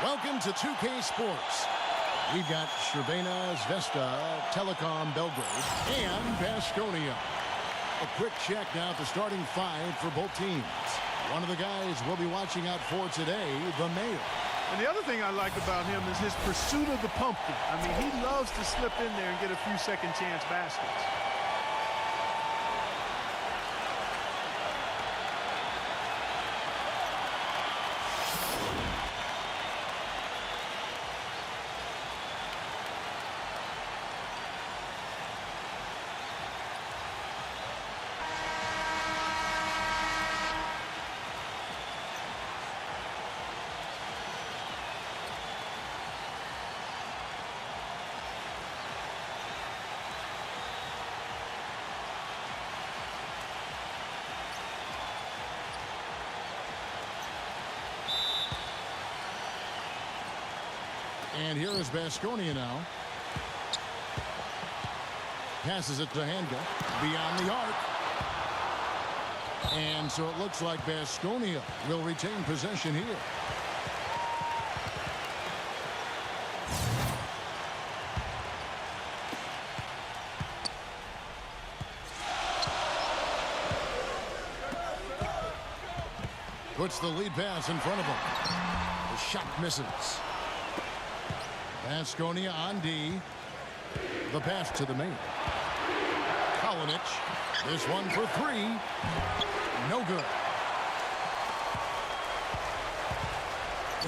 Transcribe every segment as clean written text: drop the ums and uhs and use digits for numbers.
Welcome to 2K Sports. We've got Crvena Zvezda Belgrade and Baskonia. A quick check now at the starting five for both teams. One of the guys we'll be watching out for today, the Mayor. And the other thing I like about him is his pursuit of the pumpkin. I mean, he loves to slip in there and get a few second chance baskets. And here is Baskonia now. Passes it to Hanga. Beyond the arc. And so it looks like Baskonia will retain possession here. Puts the lead pass in front of him. The shot misses. Baskonia on D. The pass to the Mayor. Kalinic. This one for three. No good.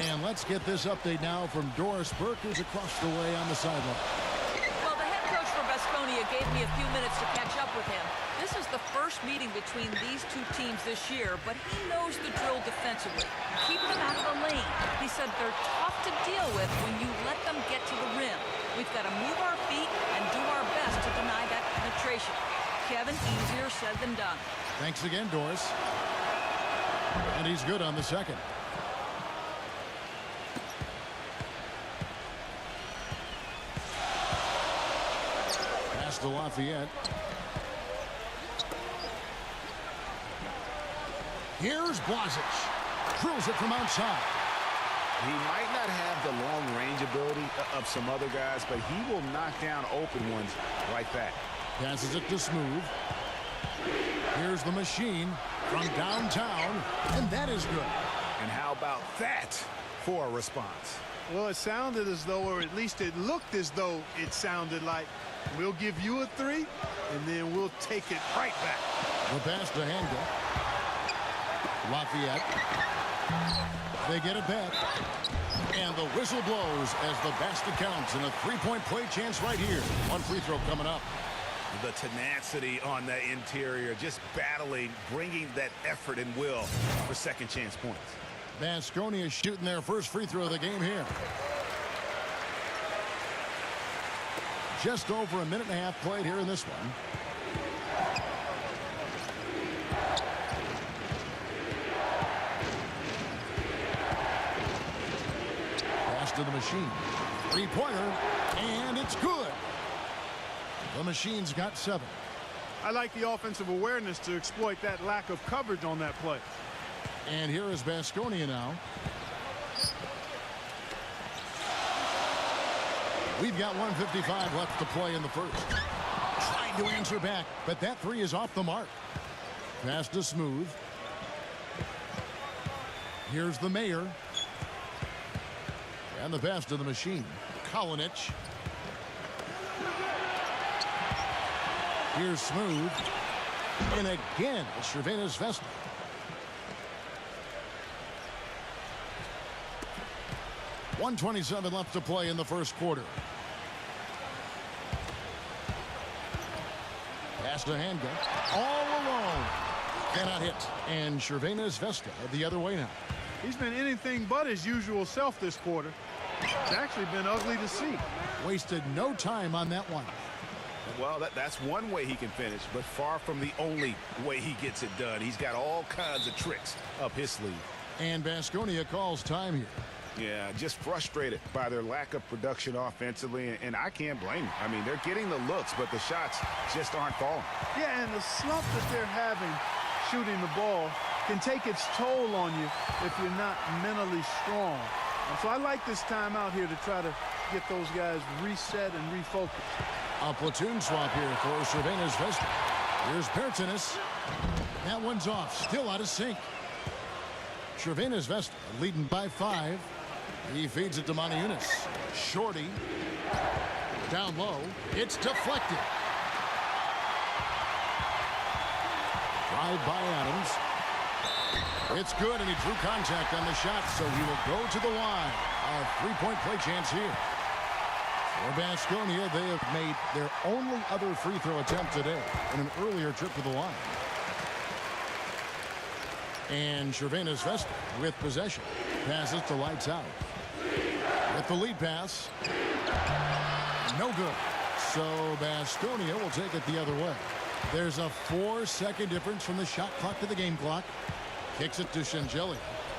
And let's get this update now from Doris Burke, who's across the way on the sideline. Well, the head coach for Baskonia gave me a few minutes to catch up with him. This is the first meeting between these two teams this year, but he knows the drill defensively. Keep them out of the lane. He said they're tough to deal with when you let them get to the rim. We've got to move our feet and do our best to deny that penetration. Kevin, easier said than done. Thanks again, Doris. And he's good on the second. Pass to Lafayette. Here's Blazic. Drills it from outside. He might not have the long range ability of some other guys, but he will knock down open ones like that. Passes it to Smooth. Here's the machine from downtown, and that is good. And how about that for a response? Well, it sounded as though, or at least it looked as though it sounded like, we'll give you a three, and then we'll take it right back. The pass to Hanga. Lafayette. They get it back. And the whistle blows as the basket counts in a three-point play chance right here. One free throw coming up. The tenacity on the interior, just battling, bringing that effort and will for second chance points. Baskonia shooting their first free throw of the game here. Just over a minute and a half played here in this one. To the machine. Three-pointer, and it's good. The machine's got 7. I like the offensive awareness to exploit that lack of coverage on that play. And here is Baskonia now. We've got 1:55 left to play in the first. Trying to answer back, but that three is off the mark. Pass to Smooth. Here's the Mayor. And the pass to the machine. Kalinic. Here's Smooth. And again, it's Crvena Zvezda. .127 left to play in the first quarter. Pass to Hanga. All alone. Cannot hit. And Crvena Zvezda the other way now. He's been anything but his usual self this quarter. It's actually been ugly to see. Wasted no time on that one. Well, that's one way he can finish, but far from the only way he gets it done. He's got all kinds of tricks up his sleeve. And Baskonia calls time here. Yeah, just frustrated by their lack of production offensively, and I can't blame them. I mean, they're getting the looks, but the shots just aren't falling. Yeah, and the slump that they're having shooting the ball can take its toll on you if you're not mentally strong. And so I like this timeout here to try to get those guys reset and refocused. A platoon swap here for Crvena Zvezda. Here's Bertanis. That one's off. Still out of sync. Crvena Zvezda leading by 5. He feeds it to Maniunas. Shorty. Down low. It's deflected. Drive by Adams. It's good, and he drew contact on the shot, so he will go to the line. A three-point play chance here. For Baskonia, they have made their only other free throw attempt today in an earlier trip to the line. And Crvena Zvezda with possession. Passes to Lights Out. With the lead pass. No good. So Baskonia will take it the other way. There's a 4-second difference from the shot clock to the game clock. Kicks it to Shangeli.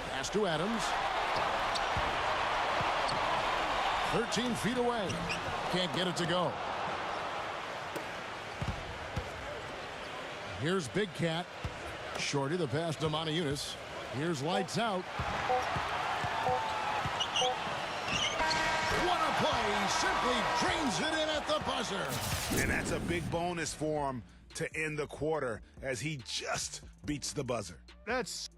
Pass to Adams. 13 feet away. Can't get it to go. Here's Big Cat. Shorty, the pass to Maniunas. Here's Lights Out. What a play. Simply drains it in at the buzzer. And that's a big bonus for him to end the quarter as he just beats the buzzer. That's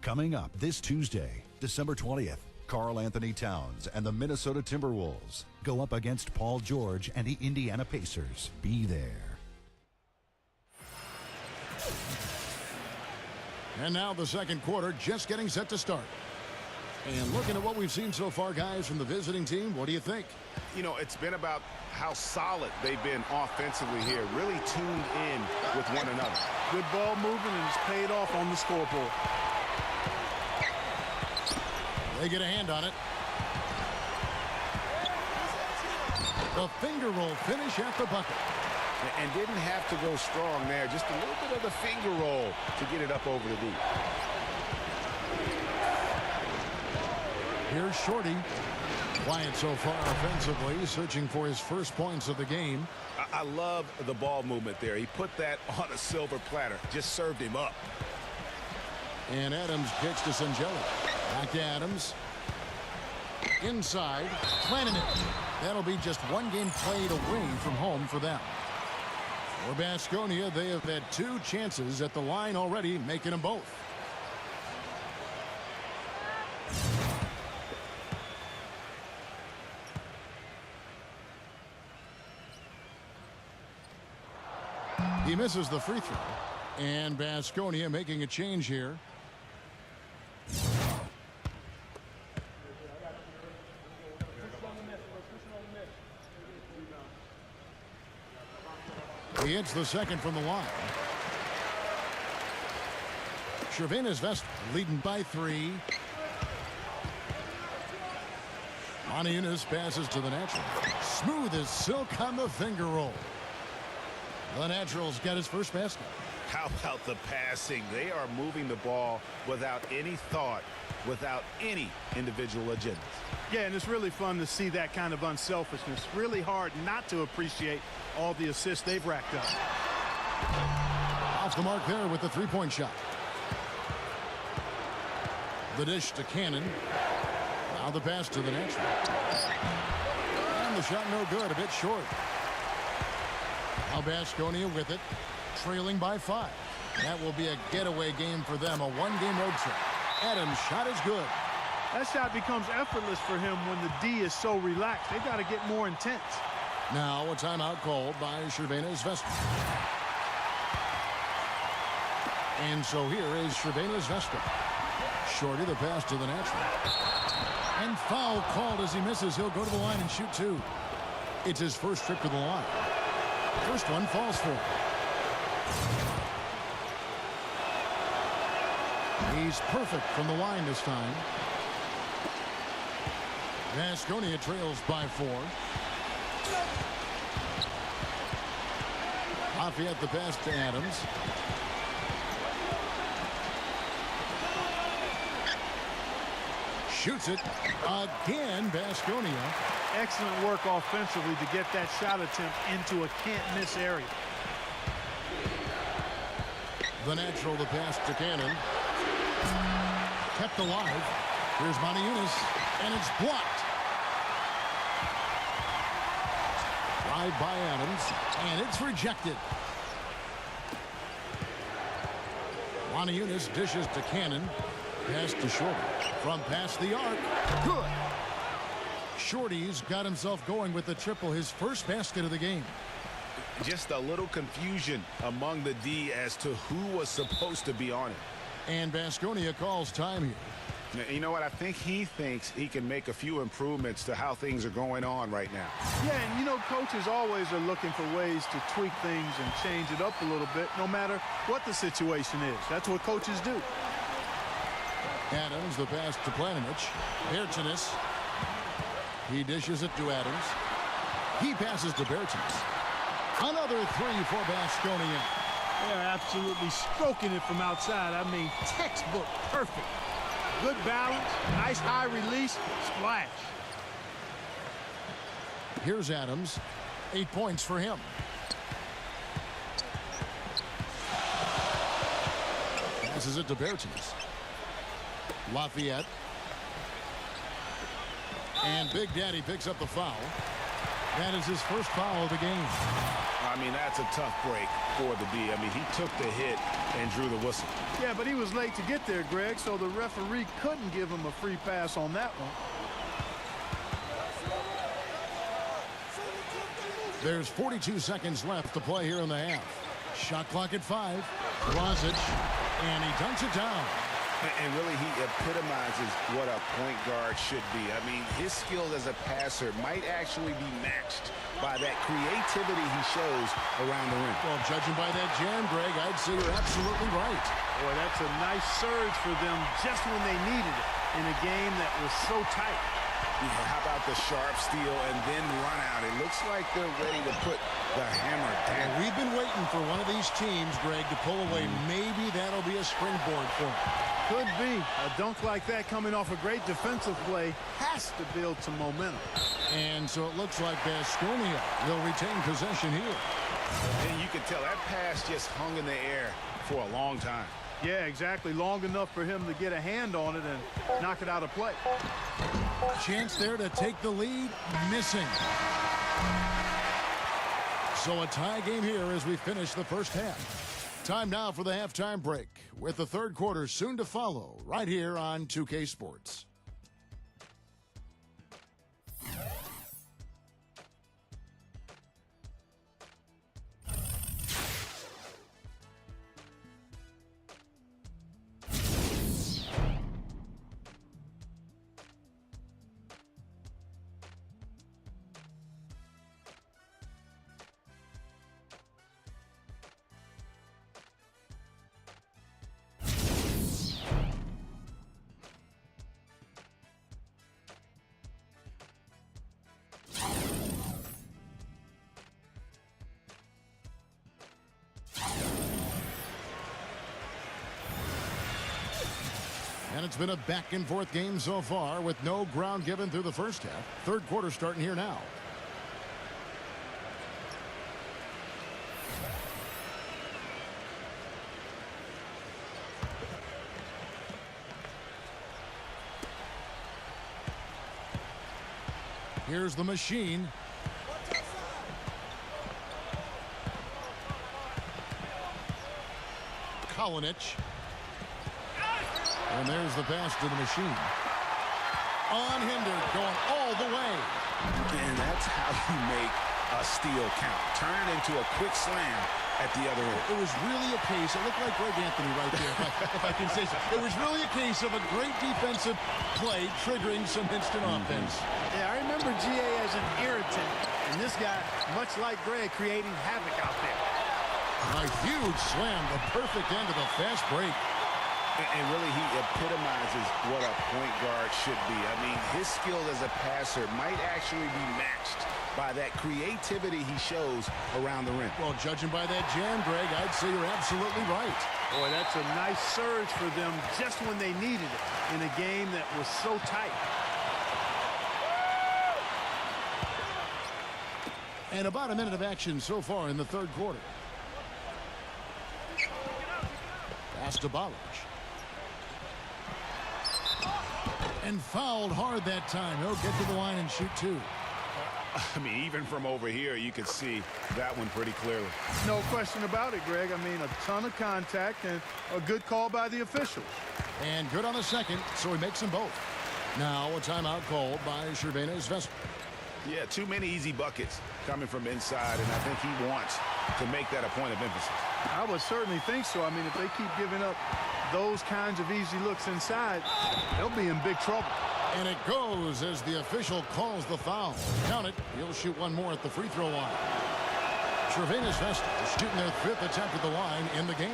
coming up this Tuesday, December 20th. Karl Anthony Towns and the Minnesota Timberwolves go up against Paul George and the Indiana Pacers. Be there. And now the second quarter just getting set to start. And looking at what we've seen so far, guys, from the visiting team, what do you think? You know, it's been about how solid they've been offensively here, really tuned in with one another. good ball movement, and it's paid off on the scoreboard. They get a hand on it. The finger roll finish at the bucket. And didn't have to go strong there. Just a little bit of the finger roll to get it up over the deep. Here's Shorty. Quiet so far offensively, searching for his first points of the game. I love the ball movement there. He put that on a silver platter. Just served him up. And Adams kicks to Sangeli. Back to Adams. Inside. Planting it. That'll be just one game played away from home for them. For Baskonia, they have had 2 chances at the line already, making them both. He misses the free throw. And Baskonia making a change here. He hits the second from the line. Crvena Zvezda leading by 3. Maniunas passes to the natural. Smooth as silk on the finger roll. The natural's got his first basket. How about the passing? They are moving the ball without any thought, without any individual agendas. Yeah, and it's really fun to see that kind of unselfishness. Really hard not to appreciate all the assists they've racked up. Off the mark there with the three-point shot. The dish to Cannon. Now the pass to the natural. And the shot no good, a bit short. Now Baskonia with it, trailing by 5. That will be a getaway game for them, a one-game road trip. Adams' shot is good. That shot becomes effortless for him when the D is so relaxed. They've got to get more intense. Now a timeout called by Crvena Zvezda. And so here is Crvena Zvezda. Shorty the pass to the natural. And foul called as he misses. He'll go to the line and shoot 2. It's his first trip to the line. First one falls for him. He's perfect from the line this time. Baskonia trails by 4. Lafayette the pass to Adams. Shoots it again. Baskonia. Excellent work offensively to get that shot attempt into a can't-miss area. The natural, the pass to Cannon. kept alive. Here's Yunus, and it's blocked. Drive by Adams, and it's rejected. Yunus dishes to Cannon. Pass to Shorty. From past the arc. Good. Shorty's got himself going with the triple, his first basket of the game. Just a little confusion among the D as to who was supposed to be on it. And Baskonia calls time here. You know what? I think he thinks he can make a few improvements to how things are going on right now. Yeah, and you know, coaches always are looking for ways to tweak things and change it up a little bit, no matter what the situation is. That's what coaches do. Adams, the pass to Planinic. Bertanis. He dishes it to Adams. He passes to Bertanis. Another three for Baskonia. They're absolutely stroking it from outside. I mean, textbook perfect. Good balance, nice high release, splash. Here's Adams. 8 points for him. Passes it to Bertanis. Lafayette. And Big Daddy picks up the foul. That is his first foul of the game. I mean, that's a tough break for the D. I mean, he took the hit and drew the whistle. Yeah, but he was late to get there, Greg, so the referee couldn't give him a free pass on that one. There's 42 seconds left to play here in the half. Shot clock at 5. Rosic, and he dunks it down. And really, he epitomizes what a point guard should be. I mean, his skill as a passer might actually be matched by that creativity he shows around the rim. Well, judging by that jam, Greg, I'd say you're absolutely right. Boy, that's a nice surge for them just when they needed it in a game that was so tight. Yeah, how about the sharp steal and then run out? It looks like they're ready to put the hammer down. And we've been waiting for one of these teams, Greg, to pull away. Maybe that'll be a springboard for them. Could be. A dunk like that coming off a great defensive play has to build some momentum. And so it looks like Baskonia will retain possession here. And you can tell that pass just hung in the air for a long time. Yeah, exactly. Long enough for him to get a hand on it and knock it out of play. Chance there to take the lead. Missing. So a tie game here as we finish the first half. Time now for the halftime break, with the third quarter soon to follow right here on 2K Sports. And it's been a back-and-forth game so far with no ground given through the first half. Third quarter starting here now. Here's the machine. Kalinic. And there's the pass to the machine. Unhindered, going all the way. And that's how you make a steal count. Turn it into a quick slam at the other end. It was really a case, it looked like Greg Anthony right there, if I can say so. It was really a case of a great defensive play triggering some instant offense. Yeah, I remember GA as an irritant. And this guy, much like Greg, creating havoc out there. A huge slam, the perfect end of the fast break. And really, he epitomizes what a point guard should be. I mean, his skill as a passer might actually be matched by that creativity he shows around the rim. Well, judging by that jam, Greg, I'd say you're absolutely right. Boy, that's a nice surge for them just when they needed it in a game that was so tight. And about a minute of action so far in the third quarter. Pass to Ballage. And fouled hard that time. He'll get to the line and shoot two. I mean, even from over here, you could see that one pretty clearly. No question about it, Greg. I mean, a ton of contact and a good call by the officials. And good on the second, so he makes them both. Now a timeout called by Crvena Zvezda. Yeah, too many easy buckets coming from inside, and I think he wants to make that a point of emphasis. I would certainly think so. I mean, if they keep giving up those kinds of easy looks inside, they'll be in big trouble. And it goes as the official calls the foul. Count it. He'll shoot one more at the free throw line. Crvena Zvezda is shooting their 5th attempt at the line in the game.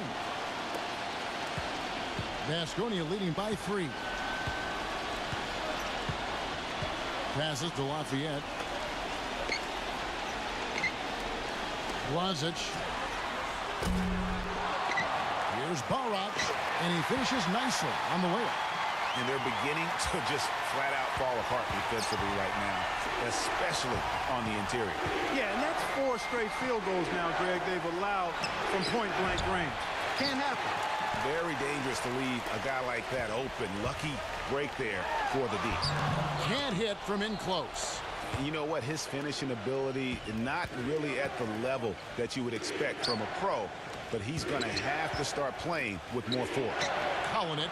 Baskonia leading by 3. Passes to Lafayette. Lazic. Here's Barat, and he finishes nicely on the layup. And they're beginning to just flat out fall apart defensively right now, especially on the interior. Yeah, and that's 4 straight field goals now, Greg, they've allowed from point-blank range. Can't happen. Very dangerous to leave a guy like that open. Lucky break there for the D. Can't hit from in close. You know what? His finishing ability not really at the level that you would expect from a pro, but he's going to have to start playing with more force. Kalinic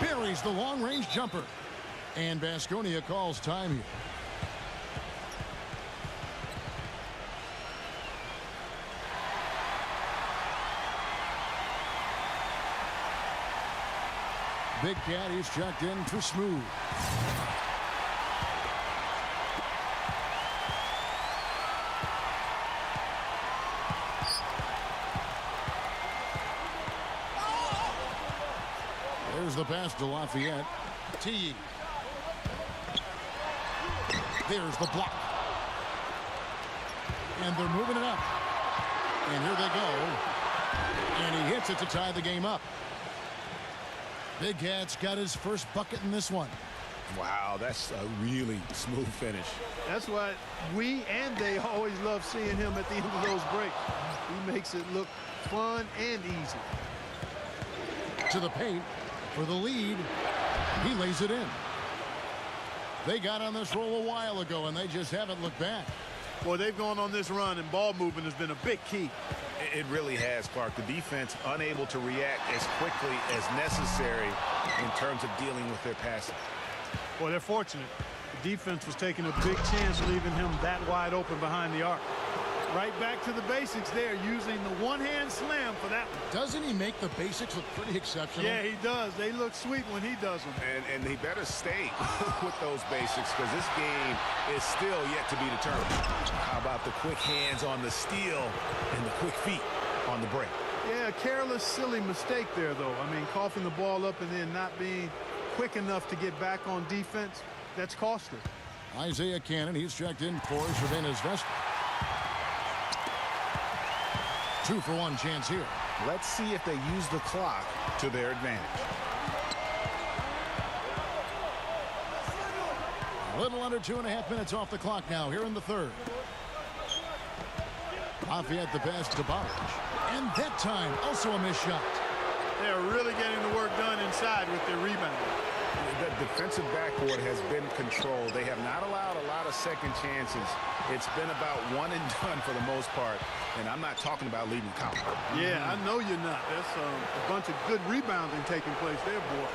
buries the long-range jumper. And Baskonia calls time here. Big Cat, he's checked in for Smooth. There's the pass to Lafayette. T. There's the block. And they're moving it up. And here they go. And he hits it to tie the game up. Big Cat's got his first bucket in this one. Wow, that's a really smooth finish. That's why we and they always love seeing him at the end of those breaks. He makes it look fun and easy. To the paint for the lead. He lays it in. They got on this roll a while ago, and they just haven't looked back. Boy, they've gone on this run, and ball movement has been a big key. It really has, Clark. The defense unable to react as quickly as necessary in terms of dealing with their passing. Well, they're fortunate. The defense was taking a big chance leaving him that wide open behind the arc. Right back to the basics there, using the one-hand slam for that one. Doesn't he make the basics look pretty exceptional? Yeah, he does. They look sweet when he does them. And he better stay with those basics, because this game is still yet to be determined. How about the quick hands on the steal and the quick feet on the break? Yeah, a careless, silly mistake there, though. I mean, coughing the ball up and then not being quick enough to get back on defense, that's costly. Isaiah Cannon, he's checked in for Crvena Zvezda. 2-for-1 chance here. Let's see if they use the clock to their advantage. A little under 2.5 minutes off the clock now here in the third. Lafayette the pass to Baric. And that time also a missed shot. They're really getting the work done inside with their rebound. The defensive backcourt has been controlled. They have not allowed a lot of second chances. It's been about one and done for the most part. And I'm not talking about leaving count. Yeah, I know you're not. There's a bunch of good rebounding taking place there, boy.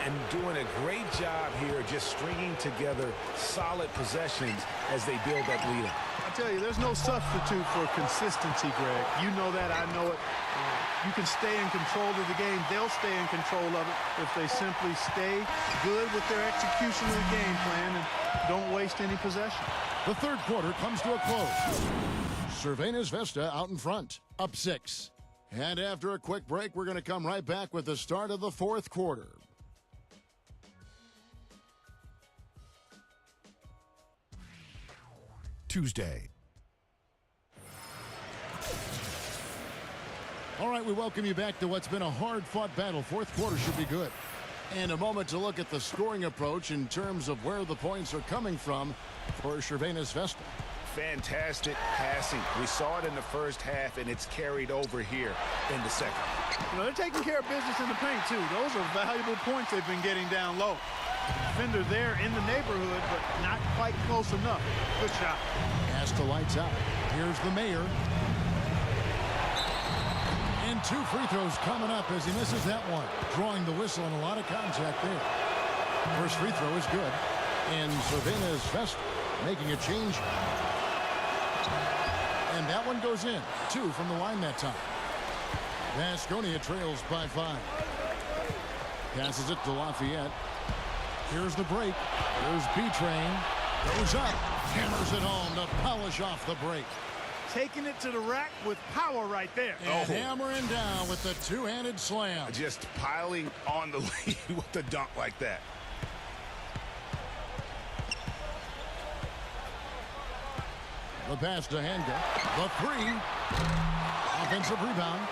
And doing a great job here just stringing together solid possessions as they build that lead up. I tell you, there's no substitute for consistency, Greg. You know that. I know it. You can stay in control of the game. They'll stay in control of it if they simply stay good with their execution of the game plan and don't waste any possession. The third quarter comes to a close. Crvena Zvezda out in front, up 6. And after a quick break, we're going to come right back with the start of the fourth quarter. Tuesday. All right, we welcome you back to what's been a hard-fought battle. Fourth quarter should be good. And a moment to look at the scoring approach in terms of where the points are coming from for Crvena Zvezda. Fantastic passing. We saw it in the first half, and it's carried over here in the second. You know, they're taking care of business in the paint, too. Those are valuable points they've been getting down low. Defender there in the neighborhood, but not quite close enough. Good shot. Pass to lights out. Here's the mayor. And 2 free throws coming up as he misses that one. Drawing the whistle and a lot of contact there. First free throw is good. And Crvena Zvezda making a change. And that one goes in. 2 from the line that time. Baskonia trails by 5. Passes it to Lafayette. Here's the break. Here's B-Train. Goes up. Hammers it home to polish off the break. Taking it to the rack with power right there. And hammering down with the two-handed slam. Just piling on the lead with the dunk like that. The pass to Hanga. The 3. Offensive rebound.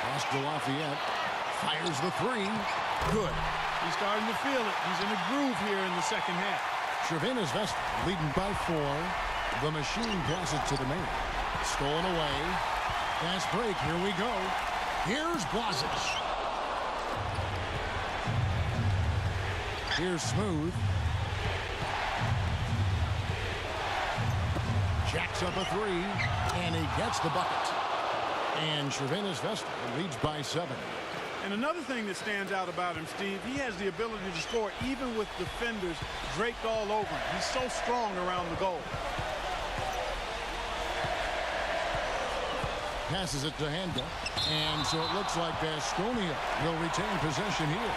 Pass to Lafayette. Fires the 3. Good. He's starting to feel it. He's in a groove here in the second half. Crvena Zvezda leading by 4. The machine passes to the man. Stolen away. Fast break. Here we go. Here's Blazic. Here's Smooth. Jacks up a 3. And he gets the bucket. And Crvena Zvezda leads by 7. And another thing that stands out about him, Steve, he has the ability to score even with defenders draped all over him. He's so strong around the goal. Passes it to Hanga. And so it looks like Baskonia will retain possession here.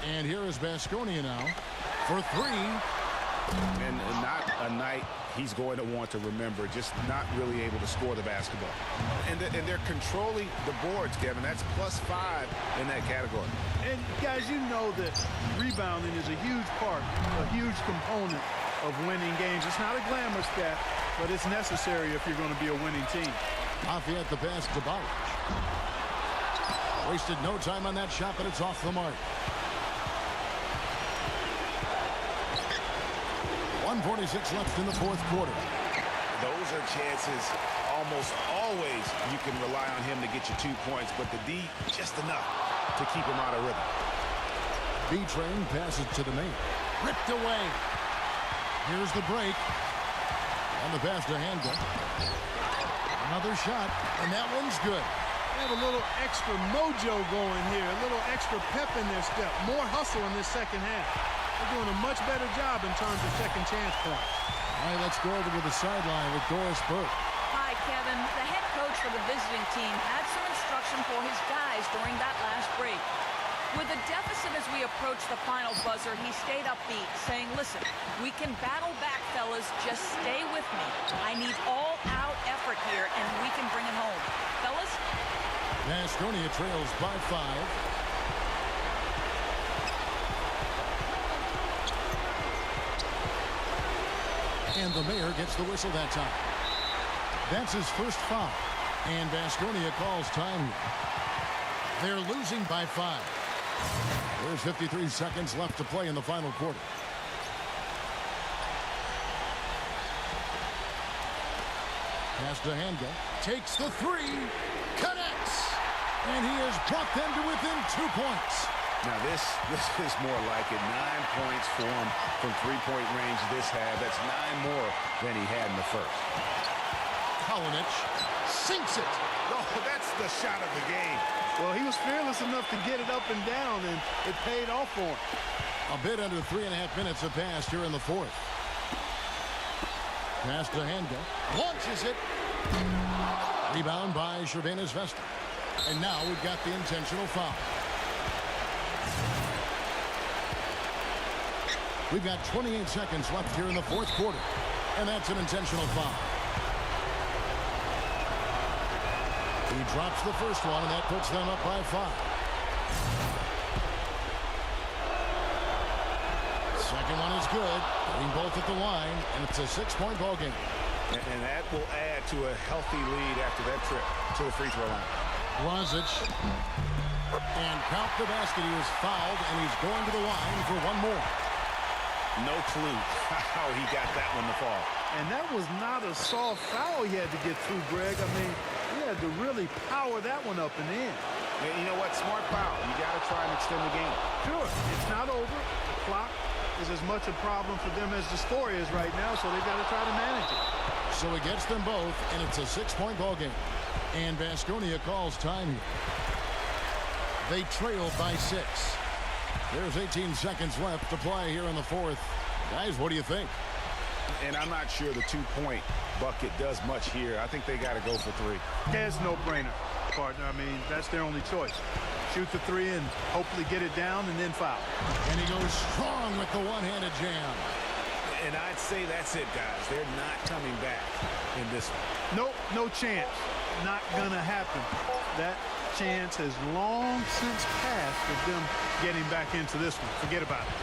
And here is Baskonia now for 3. And not a night he's going to want to remember, just not really able to score the basketball. And they're controlling the boards, Kevin. That's +5 in that category. And guys, you know that rebounding is a huge part, a huge component of winning games. It's not a glamour stat, but it's necessary if you're going to be a winning team. Lafayette the pass to Bauer. Wasted no time on that shot, but it's off the mark. 1:46 left in the 4th quarter. Those are chances almost always you can rely on him to get you 2 points, but the D just enough to keep him out of rhythm. B-Train passes to the main. Ripped away. Here's the break. And the pass to Hanga. Another shot, and that one's good. They have a little extra mojo going here, a little extra pep in their step, more hustle in this second half. They're doing a much better job in terms of second chance points. All right, let's go over to the sideline with Doris Burke. Hi, Kevin. The head coach for the visiting team had some instruction for his guys during that last break. With a deficit as we approach the final buzzer, he stayed upbeat, saying, listen, we can battle back, fellas. Just stay with me. I need all-out effort here, and we can bring it home. Fellas? Baskonia trails by 5. And the mayor gets the whistle that time. That's his first foul. And Baskonia calls time here. They're losing by 5. There's 53 seconds left to play in the final quarter. Pass to Hanga. Takes the 3. Connects. And he has brought them to within 2 points. Now this is more like it. 9 points for him from three-point range this half. That's 9 more than he had in the first. Kalinic sinks it. Oh, that's the shot of the game. Well, he was fearless enough to get it up and down, and it paid off for him. A bit under 3.5 minutes have passed here in the 4th. Pass to Hanga. Launches it. Rebound by Crvena Zvezda. And now we've got the intentional foul. We've got 28 seconds left here in the 4th quarter. And that's an intentional foul. He drops the first one, and that puts them up by 5. Second one is good. Getting both at the line, and it's a 6-point ball game. And that will add to a healthy lead after that trip to the free throw line. Blazic. And count the basket. He was fouled, and he's going to the line for one more. No clue how he got that one to fall. And that was not a soft foul he had to get through, Greg. I mean, he had to really power that one up and in. And you know what? Smart foul. You got to try and extend the game. Sure, it's not over. The clock is as much a problem for them as the score is right now, so they've got to try to manage it. So he gets them both, and it's a 6-point ball game. And Baskonia calls time here. They trail by 6. There's 18 seconds left to play here in the fourth. Guys, what do you think? And I'm not sure the 2-point bucket does much here. I think they got to go for 3. It's no-brainer, partner. I mean, that's their only choice. Shoot the 3 and hopefully get it down and then foul. And he goes strong with the one-handed jam. And I'd say that's it, guys. They're not coming back in this one. Nope, no chance. Not gonna happen. That chance has long since passed of them getting back into this one. Forget about it.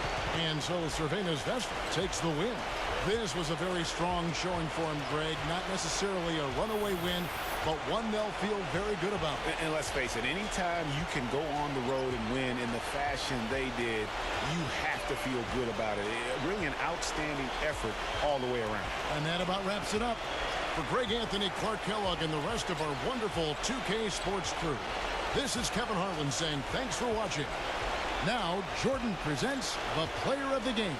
And so Crvena Zvezda takes the win. This was a very strong showing for him, Greg. Not necessarily a runaway win, but one they'll feel very good about. And let's face it, anytime you can go on the road and win in the fashion they did, you have to feel good about it. Really an outstanding effort all the way around. And that about wraps it up. For Greg Anthony, Clark Kellogg, and the rest of our wonderful 2K Sports crew, this is Kevin Harlan saying thanks for watching. Now, Jordan presents the player of the game.